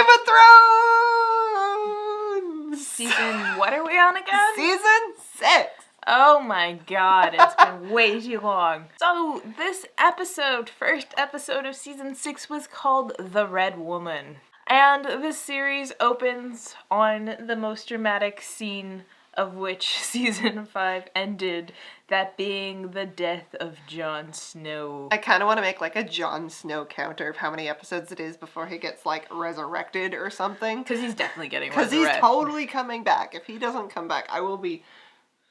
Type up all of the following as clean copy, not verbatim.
Game of Thrones! Season, what are we on again? Season 6. Oh my god, it's been way too long. So this episode, first episode of season 6, was called The Red Woman. And this series opens on the most dramatic scene of which season 5 ended, that being the death of Jon Snow. I kind of want to make like a Jon Snow counter of how many episodes it is before he gets like resurrected or something. Because he's definitely getting resurrected. Because he's totally coming back. If he doesn't come back, I will be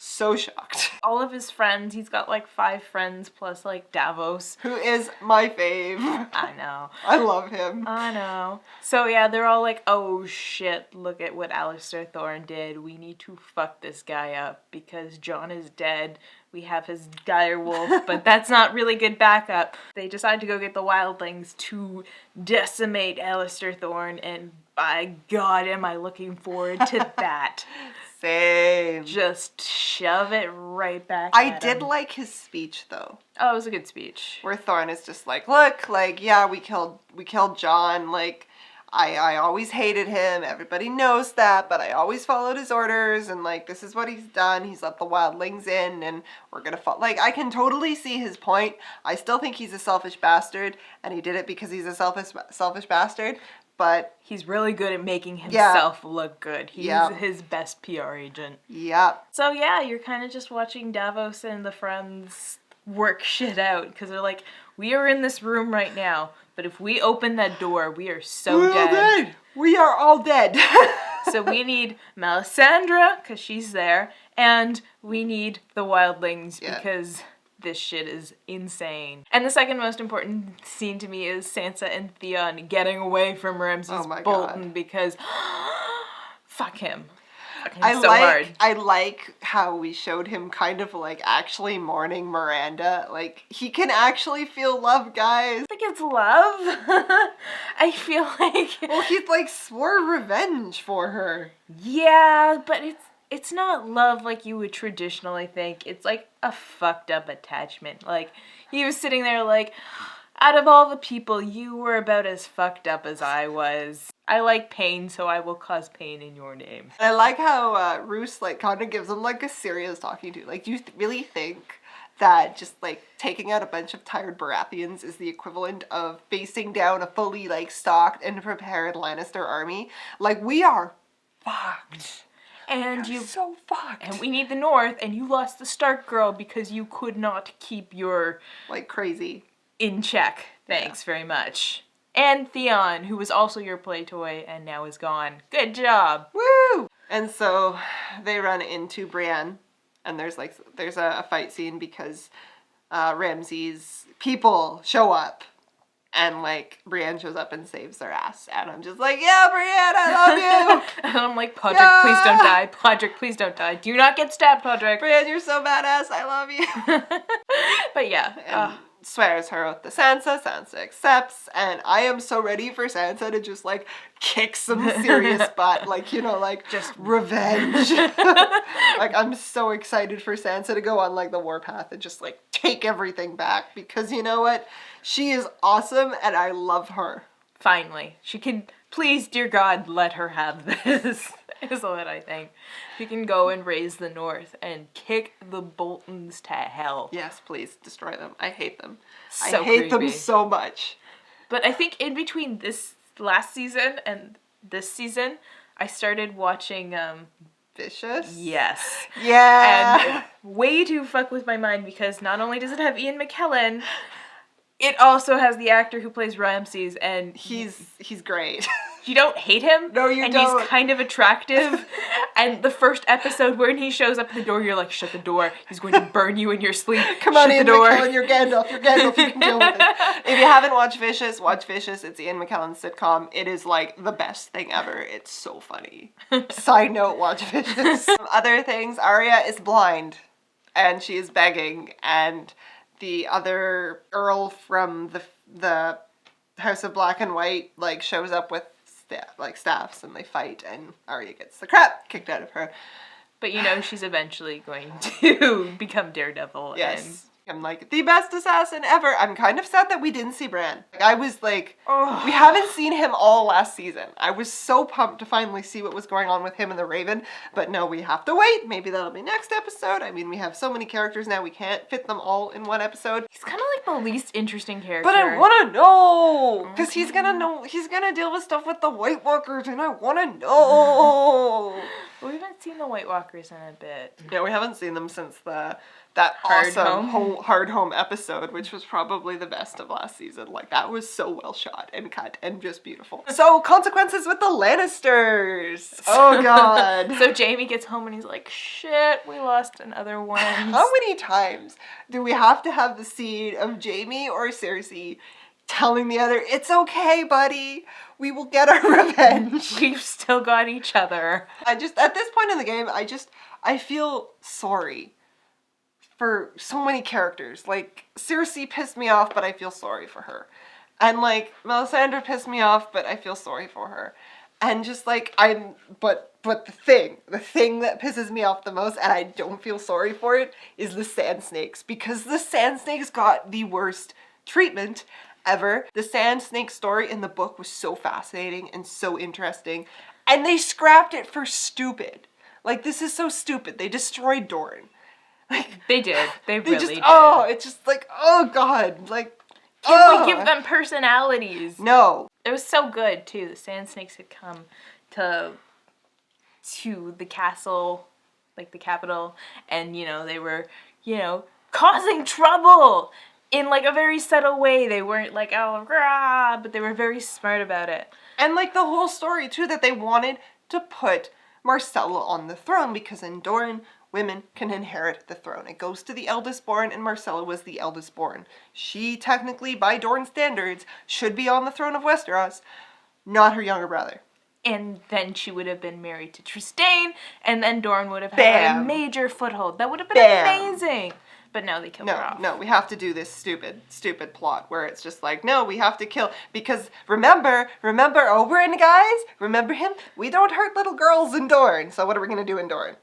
so shocked. All of his friends, he's got like 5 friends plus like Davos. Who is my fave. I know. I love him. I know. So yeah, they're all like, oh shit, look at what Alliser Thorne did. We need to fuck this guy up because Jon is dead. We have his dire wolf, but that's not really good backup. They decide to go get the wildlings to decimate Alliser Thorne, and by God, am I looking forward to that. Same. Just shove it right back I at did him. like his speech though. Oh, it was a good speech. Where Thorne is just like, look, like, yeah, we killed Jon, like, I always hated him, everybody knows that, but I always followed his orders, and like, this is what he's done, he's let the wildlings in, and we're gonna like, I can totally see his point. I still think he's a selfish bastard, and he did it because he's a selfish bastard, but he's really good at making himself look good. He's his best PR agent. Yeah. So yeah, you're kind of just watching Davos and the friends work shit out, because they're like, we are in this room right now, but if we open that door, we are so dead. We are all dead. So we need Melisandre, because she's there, and we need the wildlings, because this shit is insane. And the second most important scene to me is Sansa and Theon getting away from Ramsay's Bolton, because fuck him. I like how we showed him kind of like actually mourning Miranda. Like, he can actually feel love, guys. I think it's love. I feel like... Well, he's like swore revenge for her. Yeah, but it's not love like you would traditionally think. It's like a fucked up attachment. Like, he was sitting there like, out of all the people, you were about as fucked up as I was. I like pain, so I will cause pain in your name. I like how Roose like kind of gives him like a serious talking to. Like, do you really think that just like taking out a bunch of tired Baratheons is the equivalent of facing down a fully like stocked and prepared Lannister army? Like, we are fucked. And you're so fucked. And we need the North, and you lost the Stark girl because you could not keep your... like, crazy. In check. Thanks very much. And Theon, who was also your play toy and now is gone. Good job. Woo! And so they run into Bran, and there's a fight scene because Ramsay's people show up. And, like, Brienne shows up and saves their ass. And I'm just like, yeah, Brienne, I love you! And I'm like, Podrick, please don't die. Podrick, please don't die. Do not get stabbed, Podrick. Brienne, you're so badass. I love you. But yeah. And swears her oath to Sansa. Sansa accepts. And I am so ready for Sansa to just, like, kick some serious butt. Like, you know, like, just revenge. Like, I'm so excited for Sansa to go on, like, the warpath and just, like, take everything back. Because you know what? She is awesome, and I love her. Finally. She can, please, dear God, let her have this, is what I think. She can go and raise the North and kick the Boltons to hell. Yes, please, destroy them. I hate them. So I hate them so much. But I think in between this last season and this season, I started watching, Vicious? Yes. Yeah! And way too fuck with my mind, because not only does it have Ian McKellen, it also has the actor who plays Ramses, and he's great. You don't hate him. No, you and don't. And he's kind of attractive. And the first episode when he shows up at the door, you're like, shut the door. He's going to burn you in your sleep. Come on, Ian McKellen, you're Gandalf. You're Gandalf. You can deal with it. If you haven't watched Vicious, watch Vicious. It's Ian McKellen's sitcom. It is like the best thing ever. It's so funny. Side note, watch Vicious. Other things, Arya is blind. And she is begging. And the other Earl from the House of Black and White, like, shows up with staffs, and they fight, and Arya gets the crap kicked out of her. But you know she's eventually going to become Daredevil. Yes. I'm like, the best assassin ever. I'm kind of sad that we didn't see Bran. I was like, Oh. we haven't seen him all last season. I was so pumped to finally see what was going on with him and the Raven, but no, we have to wait. Maybe that'll be next episode. I mean, we have so many characters now, we can't fit them all in one episode. He's kind of like the least interesting character. But I want to know, because he's gonna deal with stuff with the White Walkers, and I want to know. We haven't seen the White Walkers in a bit. Yeah, we haven't seen them since that Hard awesome Hard Home episode, which was probably the best of last season. Like, that was so well shot and cut and just beautiful. So, consequences with the Lannisters. Oh, God. So Jaimie gets home and he's like, shit, we lost another one. How many times do we have to have the scene of Jaimie or Cersei telling the other, it's okay, buddy, we will get our revenge. We've still got each other. At this point in the game, I feel sorry for so many characters. Like, Cersei pissed me off, but I feel sorry for her. And, like, Melisandre pissed me off, but I feel sorry for her. And just, like, but the thing that pisses me off the most, and I don't feel sorry for it, is the Sand Snakes. Because the Sand Snakes got the worst treatment ever. The Sand Snake story in the book was so fascinating and so interesting. And they scrapped it for stupid. Like, this is so stupid. They destroyed Dorne. Like, they did. They really did. Oh, it's just like, oh God. Like, can we give them personalities? No. It was so good, too. The Sand Snakes had come to the castle, like the capital, and, you know, they were, you know, causing trouble in, like, a very subtle way. They weren't like, oh, rah, but they were very smart about it. And, like, the whole story, too, that they wanted to put Myrcella on the throne, because in Dorne, women can inherit the throne. It goes to the eldest born, and Myrcella was the eldest born. She, technically, by Dorne standards, should be on the throne of Westeros, not her younger brother. And then she would have been married to Trystane, and then Dorne would have had a major foothold. That would have been amazing. But no, they killed her off. No, we have to do this stupid plot where it's just like, no, we have to kill, because remember, Oberyn, guys? Remember him? We don't hurt little girls in Dorne, so what are we going to do in Dorne?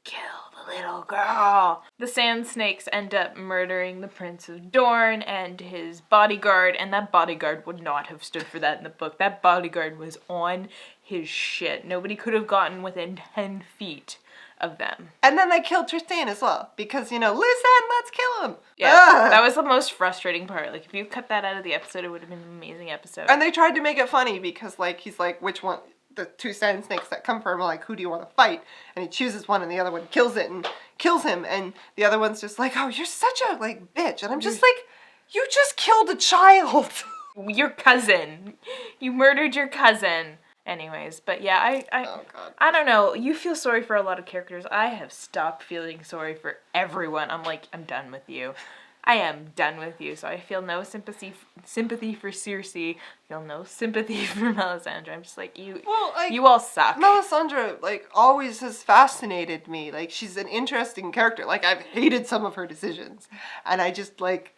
Kill the little girl. The Sand Snakes end up murdering the Prince of Dorne and his bodyguard, and that bodyguard would not have stood for that in the book. That bodyguard was on his shit. Nobody could have gotten within 10 feet of them. And then they killed Trystane as well, because, you know, listen, let's kill him. Yeah, that was the most frustrating part. Like, if you cut that out of the episode, it would have been an amazing episode. And they tried to make it funny, because, like, he's like, which one? The two Sand Snakes that come for him are like, who do you want to fight? And he chooses one, and the other one kills it and kills him, and the other one's just like, oh, you're such a, like, bitch. And I'm just like, you just killed a child. Your cousin. You murdered your cousin. Anyways, but yeah, oh God. I don't know. You feel sorry for a lot of characters. I have stopped feeling sorry for everyone. I'm like, I'm done with you. I am done with you. So I feel no sympathy for Cersei. I feel no sympathy for Melisandre. I'm just like, you all suck. Melisandre, like, always has fascinated me. Like, she's an interesting character. Like, I've hated some of her decisions. And I just, like,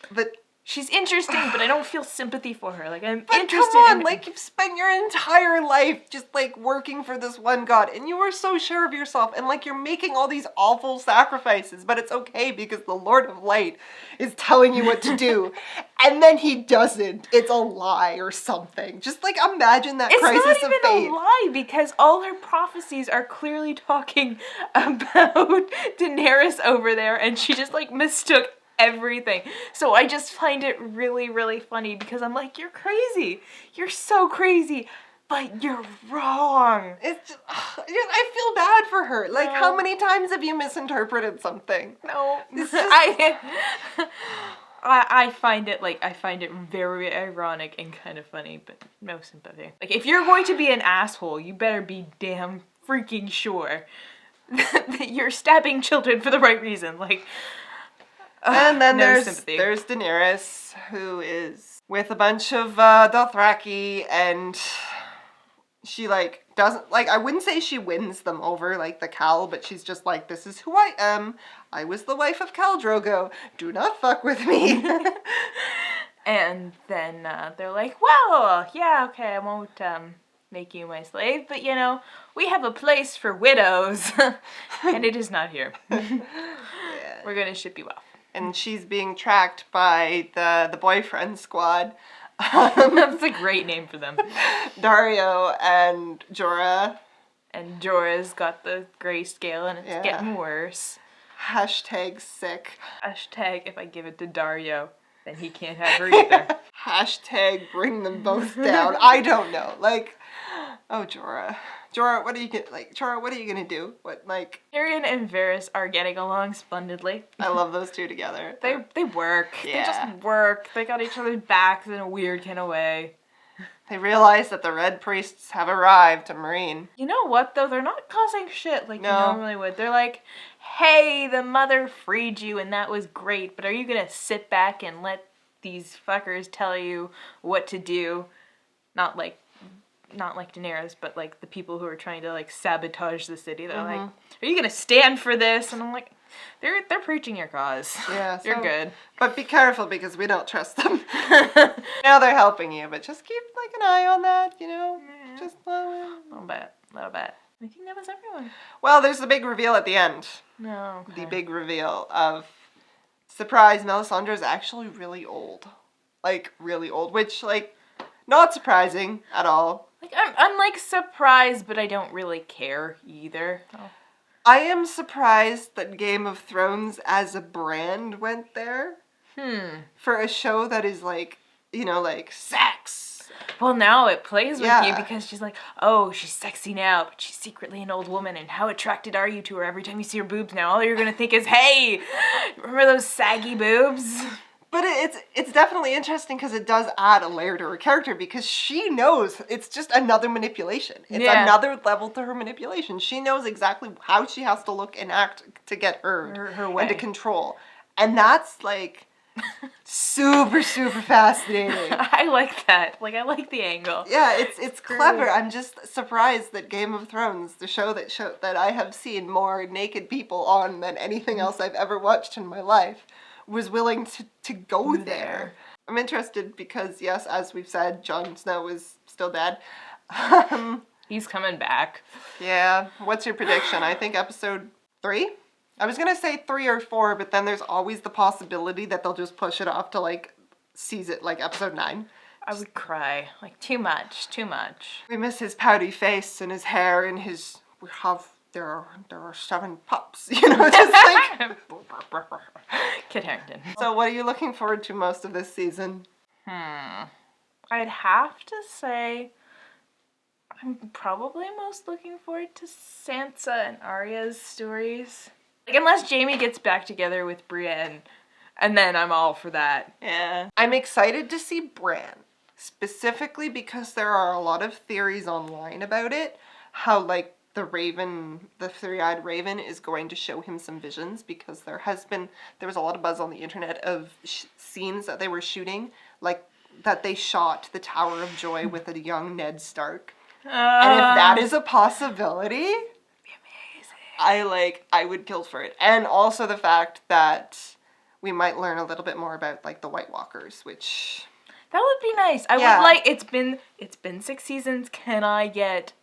but... She's interesting, but I don't feel sympathy for her. Like, I'm but interested come on, in... like, you've spent your entire life just, like, working for this one god, and you are so sure of yourself, and, like, you're making all these awful sacrifices, but it's okay because the Lord of Light is telling you what to do, and then he doesn't. It's a lie or something. Just, like, imagine that crisis of fate. It's not even a lie, because all her prophecies are clearly talking about Daenerys over there, and she just, like, mistook everything. So I just find it really, really funny, because I'm like, you're crazy. You're so crazy, but you're wrong. It's just, I feel bad for her. Like, how many times have you misinterpreted something? No. It's just... I find it very ironic and kind of funny, but no sympathy. Like, if you're going to be an asshole, you better be damn freaking sure that you're stabbing children for the right reason. Like, and then no there's Daenerys, who is with a bunch of Dothraki, and she, like, doesn't, like, I wouldn't say she wins them over, like, the Khal, but she's just like, this is who I am. I was the wife of Khal Drogo. Do not fuck with me. And then they're like, well, yeah, okay, I won't make you my slave, but, you know, we have a place for widows, and it is not here. Yeah. We're gonna ship you off. and she's being tracked by the boyfriend squad. That's a great name for them. Dario and Jorah. And Jorah's got the grayscale and it's Yeah. getting worse. Hashtag sick. Hashtag if I give it to Dario, then he can't have her either. Hashtag bring them both down. I don't know. Like, oh, Jorah. Jorah, what are you gonna do? What, like... Tyrion and Varys are getting along splendidly. I love those two together. They work. Yeah. They just work. They got each other's backs in a weird kind of way. They realize that the Red Priests have arrived to Marine. You know what, though? They're not causing shit like No. you normally would. They're like, hey, the mother freed you and that was great, but are you gonna sit back and let these fuckers tell you what to do? Not like Daenerys, but like the people who are trying to like sabotage the city. They're like, are you gonna stand for this? And I'm like, they're preaching your cause. Yeah, You're good. But be careful because we don't trust them. Now they're helping you, but just keep like an eye on that, you know? Yeah. Just Little bit. I think that was everyone. Well, there's the big reveal at the end. No. The big reveal of, surprise, Melisandre is actually really old. Like, really old, which, like, not surprising at all. Like, I'm like surprised, but I don't really care either. Oh. I am surprised that Game of Thrones as a brand went there. For a show that is like, you know, like sex. Well, now it plays with Yeah. you because she's like, oh, she's sexy now, but she's secretly an old woman, and how attracted are you to her? Every time you see her boobs now, all you're gonna think is, hey, remember those saggy boobs? But it's definitely interesting because it does add a layer to her character because she knows it's just another manipulation. It's Yeah. another level to her manipulation. She knows exactly how she has to look and act to get heard Her way. and to control. And that's like super, super fascinating. I like that. Like, I like the angle. Yeah, it's clever. I'm just surprised that Game of Thrones, the show that I have seen more naked people on than anything else I've ever watched in my life, was willing to go there. I'm interested because, yes, as we've said, Jon Snow is still dead. He's coming back. Yeah. What's your prediction? I think episode 3? I was going to say 3 or 4, but then there's always the possibility that they'll just push it off to, like, episode 9. I would cry. Like, too much. We miss his pouty face and his hair and his... There are 7 pups, you know, just like... Kit Harington. So what are you looking forward to most of this season? I'd have to say I'm probably most looking forward to Sansa and Arya's stories. Like, unless Jaimie gets back together with Brienne, and then I'm all for that. Yeah. I'm excited to see Bran, specifically because there are a lot of theories online about it, how, like, the three-eyed raven is going to show him some visions because there was a lot of buzz on the internet of scenes that they were shooting, like that they shot the Tower of Joy with a young Ned Stark. And if that is a possibility, Be amazing. I would kill for it. And also the fact that we might learn a little bit more about like the White Walkers, which That would be nice. I would like, it's been 6 seasons. Can I get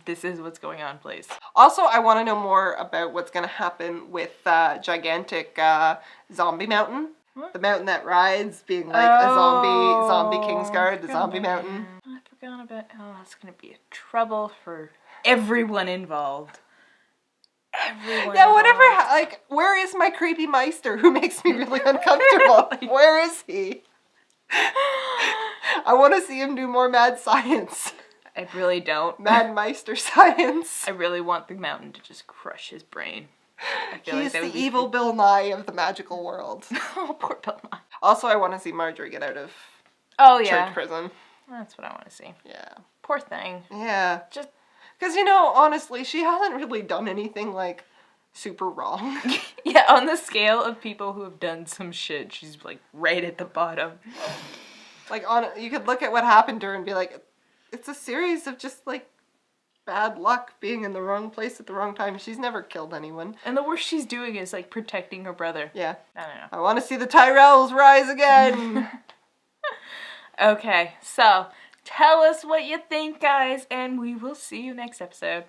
this is what's going on, please? Also, I want to know more about what's going to happen with gigantic zombie mountain. What? The mountain that rides, being like a zombie Kingsguard, the zombie mountain. I forgot about, that's going to be a trouble for everyone involved. Yeah, whatever, like, where is my creepy Meister who makes me really uncomfortable? Where is he? I want to see him do more mad science. I really don't. Mad Meister science. I really want the mountain to just crush his brain. I feel He's that the would be evil Bill Nye of the magical world. Oh, poor Bill Nye. Also, I want to see Marjorie get out of church prison. That's what I want to see. Yeah. Poor thing. Yeah. Just because, you know, honestly, she hasn't really done anything, like, super wrong. yeah, on the scale of people who have done some shit, she's like right at the bottom. Like, you could look at what happened to her and be like, it's a series of just, like, bad luck being in the wrong place at the wrong time. She's never killed anyone. And the worst she's doing is, like, protecting her brother. Yeah. I don't know. I want to see the Tyrells rise again. Okay, so tell us what you think, guys, and we will see you next episode.